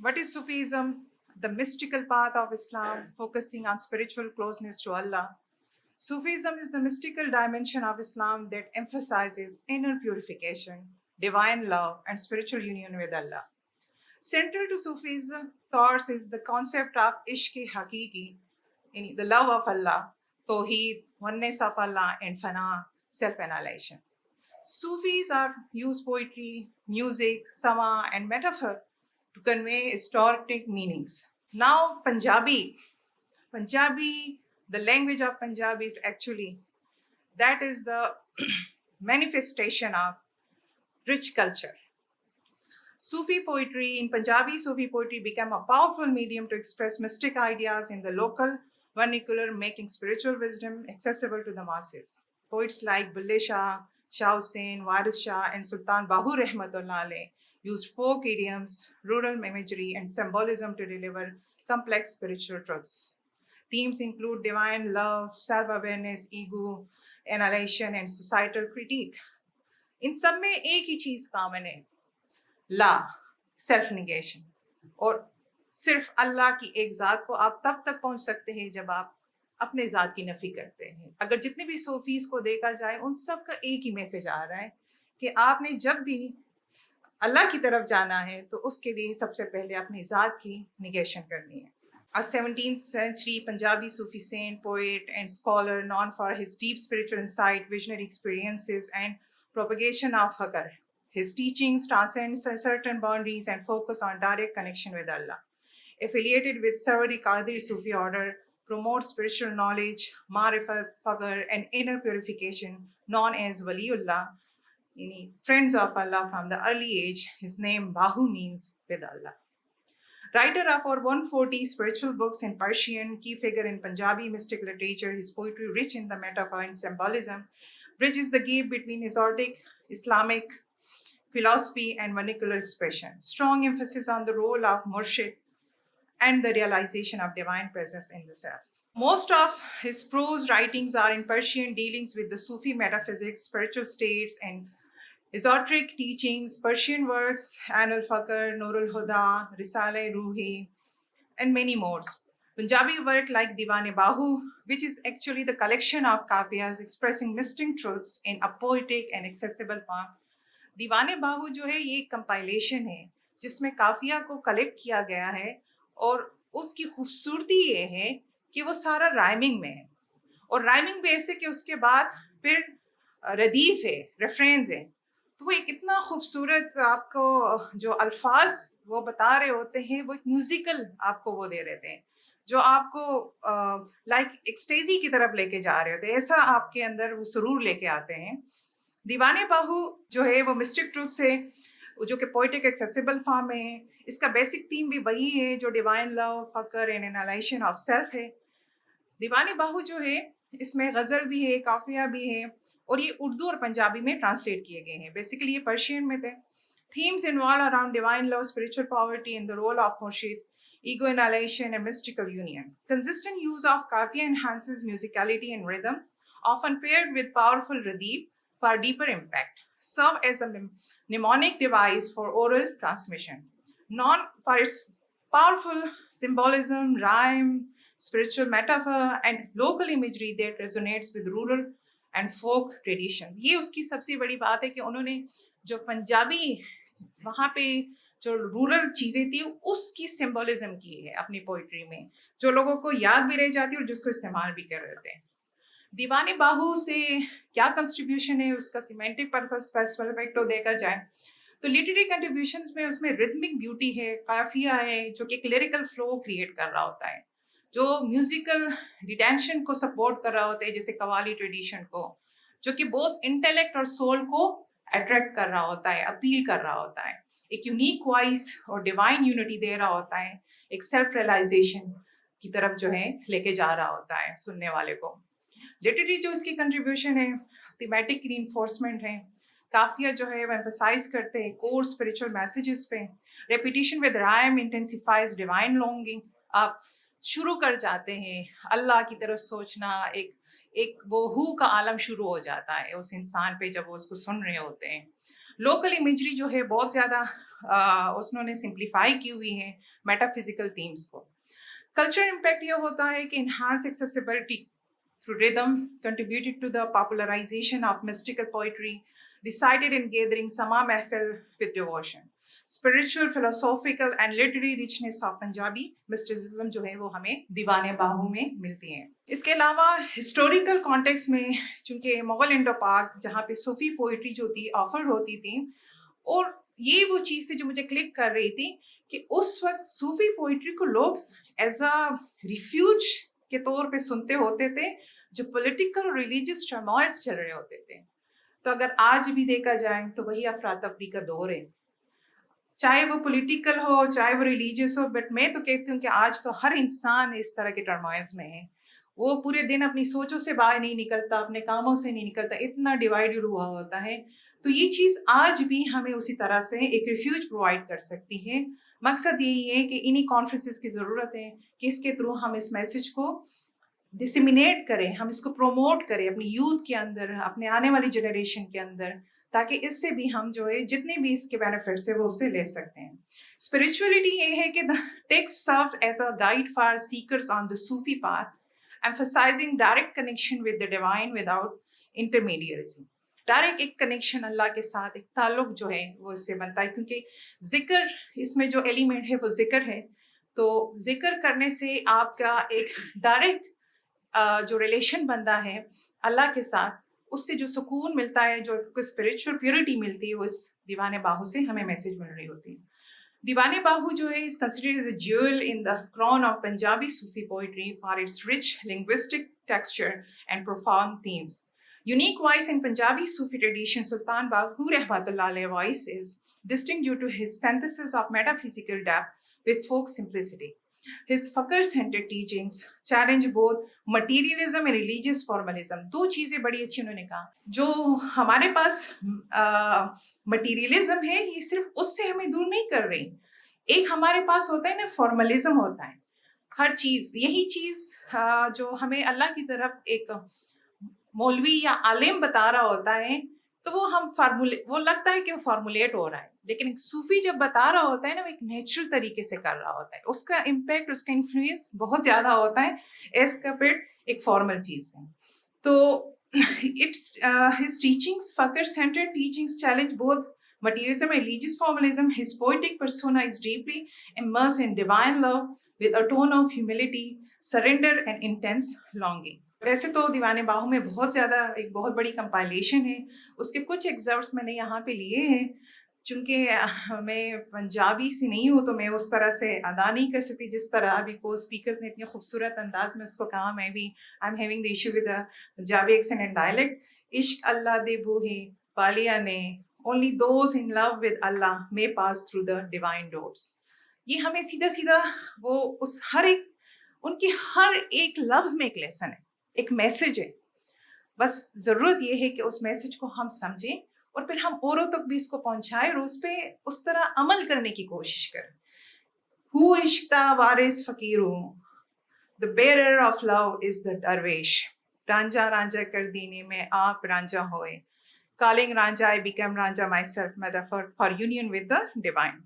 What is Sufism? The mystical path of Islam focusing on spiritual closeness to Allah. Sufism is the mystical dimension of Islam that emphasizes inner purification, divine love, and spiritual union with Allah. Central to Sufism thoughts is the concept of ishq-e-haqiqi, meaning the love of Allah, tawheed, oneness of Allah, and fana, self-annihilation. Sufis are use poetry, music, sama, and metaphor to convey historic meanings. Now, Punjabi, the language of Punjabi is actually, that is the manifestation of rich culture. Sufi poetry, in Punjabi, Sufi poetry became a powerful medium to express mystic ideas in the local vernacular, making spiritual wisdom accessible to the masses. Poets like Bulle Shah, Shah Hussain, Waris Shah, and Sultan Bahu Rahmatullah Alayh used folk idioms, rural imagery, and symbolism to deliver complex spiritual truths. Themes include divine love, self-awareness, ego, annihilation, and societal critique. इन सब में एक ही चीज common है, ला, self negation. और सिर्फ अल्लाह की एक ज़ात को आप तब तक पहुंच सकते हैं जब आप अपने ज़ात की नफी करते हैं. अगर जितने भी सूफीज को देखा जाए उन सब का एक ही मैसेज आ रहा है कि आपने जब भी अल्लाह की तरफ जाना है तो उसके लिए सबसे पहले अपनी ज़ात की निगेशन करनी है. A 17th century Punjabi Sufi saint, poet, and scholar known for his deep spiritual insight, visionary experiences, and propagation of Hakar. His teachings transcend certain boundaries and focus on direct connection with Allah. Affiliated with Sarwari Qadir Sufi order, promotes spiritual knowledge, marifat, fakr, and inner purification, known as Waliullah, meaning friends of Allah from the early age. His name Bahu means with Allah. Writer of over 140 spiritual books in Persian, key figure in Punjabi mystic literature, his poetry rich in the metaphor and symbolism, bridges the gap between exotic Islamic philosophy and vernacular expression. Strong emphasis on the role of murshid and the realization of divine presence in the self. Most of his prose writings are in Persian, dealings with the Sufi metaphysics, spiritual states, and esoteric teachings. Persian works, Anul Fakr, Nurul Huda, Risale Ruhi, and many more. Punjabi work like Diwan Bahu, which is actually the collection of kafiyas expressing mystic truths in a poetic and accessible form. दीवाने बाहू जो है ये एक compilation है जिसमें काफिया को collect किया गया है और उसकी खूबसूरती ये है कि वो सारा राइमिंग में है और राइमिंग भी ऐसे कि उसके बाद फिर रदीफ है, रेफरेंस है. तो वो एक इतना खूबसूरत आपको जो अल्फाज वो बता रहे होते हैं वो एक म्यूजिकल आपको वो दे रहे थे जो आपको लाइक एक्सटेजी की तरफ लेके जा रहे होते हैं. ऐसा आपके अंदर वो सुरूर लेके आते हैं. दीवाने बाहू जो है वो मिस्टिक ट्रूथ से जो कि पोएटिक एक्सेसिबल फॉर्म में है. इसका बेसिक थीम भी वही है जो डिवाइन लव, फकर एंड एनालाइजेशन ऑफ सेल्फ है. दीवाने बाहू जो है इसमें गज़ल भी है, काफिया भी है और ये उर्दू और पंजाबी में ट्रांसलेट किए गए हैं. बेसिकली ये पर्शियन में थे. Themes involve around divine love, spiritual poverty and the role of murshid, ego annihilation, and mystical union. Consistent use of kafiya enhances musicality and rhythm, often paired with powerful radif for deeper impact. Serve as a mnemonic device for oral transmission. Known for its powerful symbolism, rhyme, spiritual metaphor, and local imagery that resonates with rural and folk traditions. ये उसकी सबसे बड़ी बात है कि उन्होंने जो पंजाबी वहाँ पे जो रूरल चीजें थी उसकी सिंबलिज्म की है अपनी पोइट्री में, जो लोगों को याद भी रह जाती है और जिसको इस्तेमाल भी कर रहे थे. दीवाने बाहू से क्या कंट्रीब्यूशन है उसका सिमेंटिक पर्सपेक्टिव देखा जाए तो लिटरेरी कंट्रीब्यूशंस में उसमें रिदमिक ब्यूटी है, काफिया है जो कि एक लिरिकल फ्लो क्रिएट कर रहा होता है, जो म्यूजिकल रिटेंशन को सपोर्ट कर रहा होता है, जैसे कवाली ट्रेडिशन को, जो कि बहुत इंटेलेक्ट और सोल को अट्रैक्ट कर रहा होता है, अपील कर रहा होता है, एक यूनिक वॉइस और डिवाइन यूनिटी दे रहा होता है, एक सेल्फ रियलाइजेशन की तरफ जो है लेके जा रहा होता है सुनने वाले को. लिटरेरी जो इसकी कंट्रीब्यूशन है, थीमेटिक रीइंफोर्समेंट है, काफिया जो है वो एम्फसाइज करते हैं कोर स्पिरिचुअल मैसेजेस पे. Repetition with rhyme intensifies divine longing. आप शुरू कर जाते हैं अल्लाह की तरफ सोचना, एक वो हु का आलम शुरू हो जाता है उस इंसान पे जब वो उसको सुन रहे होते हैं. लोकल इमेजरी जो है बहुत ज़्यादा उसने सिंप्लीफाई की हुई है मेटाफिजिकल थीम्स को। कल्चर इम्पैक्ट ये होता है कि enhance accessibility through rhythm, contributed to the popularization of mystical poetry, recited in gathering Sama Mehfil with devotion. Spiritual, philosophical and literary richness of Punjabi mysticism जो है वो हमें दीवाने बाहू में मिलती है। इसके अलावा हिस्टोरिकल कॉन्टेक्स्ट में चूंकि मुगल इंडो पाक जहाँ पे सूफी पोइट्री जो थी ऑफर होती थी, और ये वो चीज़ थी जो मुझे क्लिक कर रही थी कि उस वक्त सूफी पोइट्री को लोग एज अ रिफ्यूज के तौर पे सुनते होते थे जो पॉलिटिकल और रिलीजियस टर्मोइल्स चल रहे होते थे। तो अगर आज भी देखा जाए तो वही अफरा तफरी का दौर है, चाहे वो पॉलिटिकल हो चाहे वो रिलीजियस हो। बट मैं तो कहती हूँ कि आज तो हर इंसान इस तरह के टर्मोइल्स में है, वो पूरे दिन अपनी सोचों से बाहर नहीं निकलता, अपने कामों से नहीं निकलता, इतना डिवाइडेड हुआ होता है। तो ये चीज़ आज भी हमें उसी तरह से एक रिफ्यूज प्रोवाइड कर सकती है। मकसद यही है कि इन्हीं कॉन्फ्रेंसेस की ज़रूरत है कि इसके थ्रू हम इस मैसेज को डिसिमिनेट करें, हम इसको प्रोमोट करें अपनी यूथ के अंदर, अपने आने वाली जनरेशन के अंदर, ताकि इससे भी हम जो है जितने भी इसके बेनिफिट्स है वो उससे ले सकते हैं। स्पिरिचुअलिटी ये है कि the text serves as a guide for seekers on the Sufi path, emphasizing direct connection with the divine without intermediacy. Direct एक कनेक्शन अल्लाह के साथ, एक ताल्लुक जो है वो इससे बनता है, क्योंकि जिक्र इसमें जो एलिमेंट है वो जिक्र है। तो जिक्र करने से आपका एक डायरेक्ट जो रिलेशन बनता है अल्लाह के साथ, उससे जो सुकून मिलता है, जो स्पिरिचुअल प्योरिटी मिलती है, वो इस दीवाने बाहू से हमें मैसेज मिल रही होती है। दीवाने बाहू जो है is considered as a jewel in the crown of Punjabi Sufi poetry for its rich linguistic texture and profound themes. Unique voice in Punjabi Sufi tradition, Sultan Bahu Rahmatullah alayhi voice is distinct due to his synthesis of metaphysical depth with folk simplicity. His fakr-centered teachings challenge both materialism and religious formalism. दो चीज़ें बड़ी अच्छी उन्होंने कहा। जो हमारे पास materialism है, ये सिर्फ उससे हमें दूर नहीं कर रही। एक हमारे पास होता है ना फॉर्मलिज्म होता है, हर चीज़, यही चीज़ जो हमें अल्लाह की तरफ एक मौलवी या आलिम बता रहा होता है, तो वो लगता है कि वो फार्मूलेट हो रहा है, लेकिन सूफी जब बता रहा होता है ना, वो एक नेचुरल तरीके से कर रहा होता है, उसका इम्पैक्ट, उसका इन्फ्लुएंस बहुत ज़्यादा होता है एज कम्पेयर्ड एक फॉर्मल चीज़ से। तो इट्स हिज टीचिंग्स, फकर centered teachings challenge both materialism and religious formalism. His poetic persona is deeply immersed in divine love with a tone of humility, surrender and intense longing. वैसे तो दीवाने बाहू में बहुत ज़्यादा एक बहुत बड़ी कंपाइलेशन है, उसके कुछ एग्जर्प्ट्स मैंने यहाँ पे लिए हैं। चूँकि मैं पंजाबी से नहीं हूँ तो मैं उस तरह से अदा नहीं कर सकती जिस तरह अभी को स्पीकर्स ने इतने खूबसूरत अंदाज में उसको कहा। मैं भी I am having the issue with Punjabi accent and dialect. इश्क अल्लाह दे बूहे पालिया ने, only those in love with Allah may pass through the divine doors. ये हमें सीधा सीधा वो उस उनकी हर एक लफ्ज में एक लेसन है, एक मैसेज है। बस ज़रूरत ये है कि उस मैसेज को हम समझें और फिर हम औरों तक भी इसको पहुंचाएं और उस पर उस तरह अमल करने की कोशिश करें। हु इश्ता वारिस फकीरू, the bearer of love is the darwish. Ranjha Ranjha कर दीने में आप रांझा होए, calling Ranja, I became Ranja myself, metaphor for union with the divine.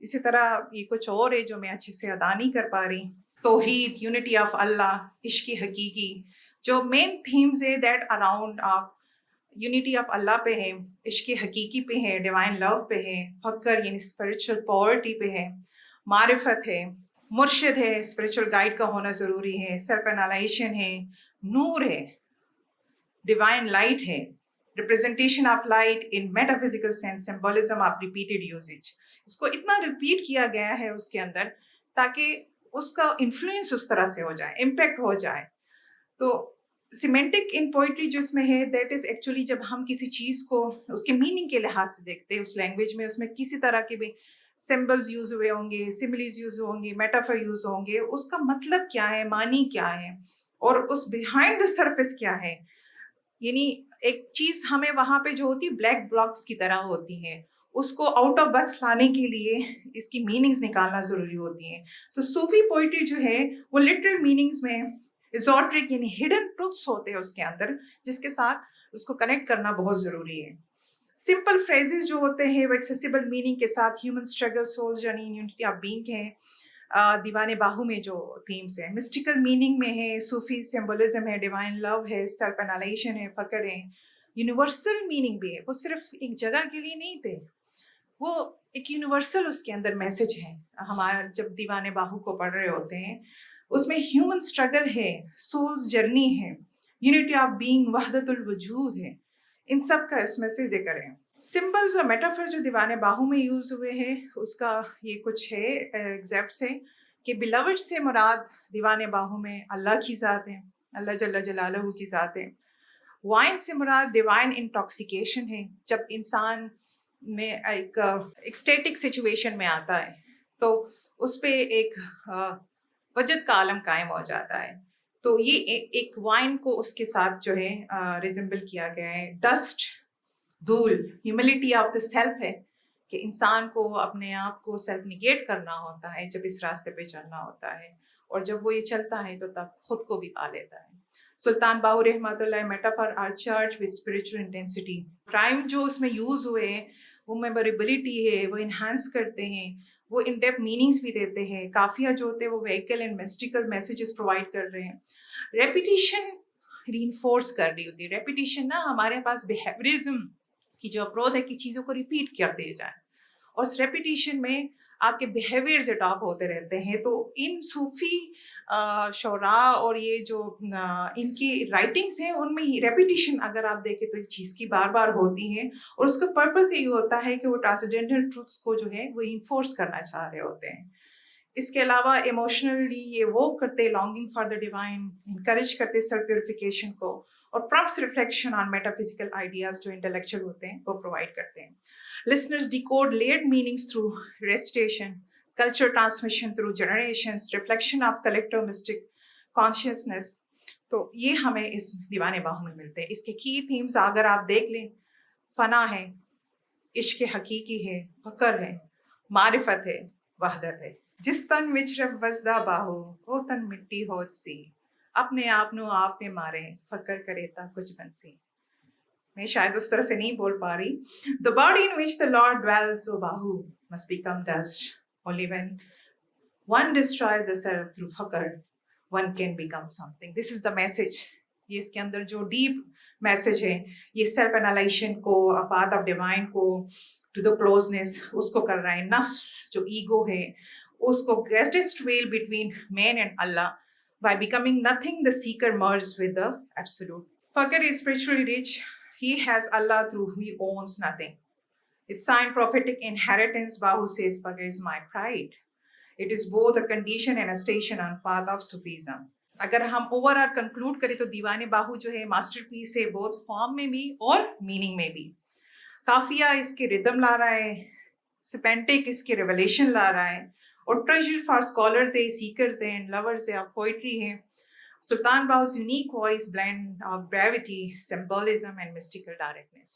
इसी तरह ये कुछ और है जो मैं अच्छे से अदा नहीं कर पा रही। तौहीद, यूनिटी ऑफ अल्लाह, इश्क हकीकी, जो मेन थीम्स है दैट अराउंड यूनिटी ऑफ अल्लाह पे है, इश्क हकीकी पे है, डिवाइन लव पे है, फकर यानी स्पिरिचुअल पॉवर्टी पे है, मारिफत है, मुर्शिद है, स्पिरिचुअल गाइड का होना ज़रूरी है, सेल्फ एनालाइजेशन है, नूर है, डिवाइन लाइट है, representation of light in metaphysical sense, symbolism of repeated usage. इसको इतना रिपीट किया गया है उसके अंदर ताकि उसका इन्फ्लुएंस उस तरह से हो जाए, इम्पैक्ट हो जाए। तो सिमेंटिक इन पोइट्री जो इसमें है, दैट इज एक्चुअली जब हम किसी चीज़ को उसके मीनिंग के लिहाज से देखते हैं, उस लैंग्वेज में उसमें किसी तरह के भी सिम्बल्स यूज हुए होंगे, सिमिलीज यूज होंगे, मेटाफर यूज होंगे, उसका मतलब क्या है, मानी क्या है और उस बिहाइंड द सरफेस क्या है। यानी एक चीज हमें वहां पे जो होती है ब्लैक ब्लॉक्स की तरह होती है, उसको आउट ऑफ बॉक्स लाने के लिए इसकी मीनिंग्स निकालना जरूरी होती है। तो सूफी पोइट्री जो है वो लिटरल मीनिंग्स में एजोटेरिक यानी हिडन ट्रुथ्स होते हैं उसके अंदर, जिसके साथ उसको कनेक्ट करना बहुत जरूरी है। सिंपल फ्रेजेस जो होते हैं वो एक्सेसिबल मीनिंग के साथ human struggle, soul journey, unity of being है। दीवाने बाहू में जो थीम्स है मिस्टिकल मीनिंग में है, सूफी सिंबलिज्म है, डिवाइन लव है, सेल्फ एनालाइजेशन है, फकर है, यूनिवर्सल मीनिंग भी है। वो सिर्फ एक जगह के लिए नहीं थे, वो एक यूनिवर्सल उसके अंदर मैसेज है। हमारा जब दीवाने बाहू को पढ़ रहे होते हैं उसमें ह्यूमन स्ट्रगल है, सोल्स जर्नी है, यूनिटी ऑफ बीइंग, वहदतुल वजूद है। इन सब का इसमें से जिक्र है। सिंबल्स और मेटाफर जो दीवाने बाहू में यूज हुए हैं उसका ये कुछ है एग्जैक्ट है कि बिलवड से मुराद दीवाने बाहू में अल्लाह की ज़ात है, अल्लाह जल्ला जलालहू की ज़ात है। वाइन से मुराद डिवाइन इंटॉक्सिकेशन है, जब इंसान में एक स्टेटिक सिचुएशन में आता है तो उस पर एक वजद का आलम कायम हो जाता है। तो ये एक वाइन को उसके साथ जो है रिजेंबल किया गया है। डस्ट, धूल, ह्यूमिलिटी ऑफ द सेल्फ है कि इंसान को अपने आप को सेल्फ निगेट करना होता है जब इस रास्ते पे चलना होता है, और जब वो ये चलता है तो तब खुद को भी पा लेता है। सुल्तान बाहू रहमतुल्लाह metaphor are charged with spiritual intensity. प्राइम जो उसमें यूज हुए हैं वो मेमोरेबिलिटी है, वो इन्हांस करते हैं, वो इन डेप्थ मीनिंग्स भी देते हैं। काफिया जो होते हैं वो vehicle and mystical messages provide कर रहे हैं। रेपिटेशन रीइंफोर्स कर रही होती है। रेपिटेशन ना हमारे पास बिहेवियरिज्म की जो अप्रोच है कि चीज़ों को रिपीट कर दिए जाए, और उस रेपिटेशन में आपके बिहेवियर्स अडॉप्ट होते रहते हैं। तो इन सूफी शोरा और ये जो इनकी राइटिंग्स हैं उनमें रेपिटेशन अगर आप देखें तो एक चीज़ की बार बार होती है, और उसका पर्पस यही होता है कि वो ट्रांसेंडेंटल ट्रूथ्स को जो है वो इन्फोर्स करना चाह रहे होते हैं। इसके अलावा इमोशनली ये वो करते longing for the divine, encourage करते सेल्फ प्योरिफिकेशन को, और prompts reflection on metaphysical ideas जो इंटेलेक्चुअल होते हैं वो प्रोवाइड करते हैं। Listeners decode layered meanings through recitation, culture transmission through generations, reflection of collective mistake consciousness. तो ये हमें इस दीवाने बाहू में मिलते हैं। इसके की थीम्स अगर आप देख लें, फना है, इश्क हकीकी है, फकर है, मारिफत है, वहदत है। जिस तन विच रब वसदा बाहू वो तन मिट्टी होत सी, अपने आप नु आप में मारे फकर करे ता कुछ बंसी। मैं शायद उस तरह से नहीं बोल पा रही। The body in which the Lord dwells, O Bahu, must become dust. Only when one destroys the self through fakr, one can become something. This is the message. ये इसके अंदर जो डीप मैसेज है, ये सेल्फ एनालाइजेशन को, path of divine को, to the closeness उसको कर रहा है। नफ्स जो ईगो है उसको greatest veil between man and Allah. By becoming nothing, the seeker merges with the absolute. Fakir is spiritually rich. He has Allah through who he owns nothing. It's sign prophetic inheritance. Bahu says, Fakir is my pride. It is both a condition and a station on path of Sufism. अगर हम overall conclude करें तो दीवाने बाहू जो है masterpiece है, both form में भी और मीनिंग में भी। काफिया इसके रिदम ला रहा है, सिपेंटिक इसके रेवलेशन ला रहा है, और ट्रेजर फॉर स्कॉलर्स है, सीकर्स हैं एंड लवर्स है, पोइट्री है। सुल्तान बाहु's unique voice blend of brevity, symbolism and mystical directness.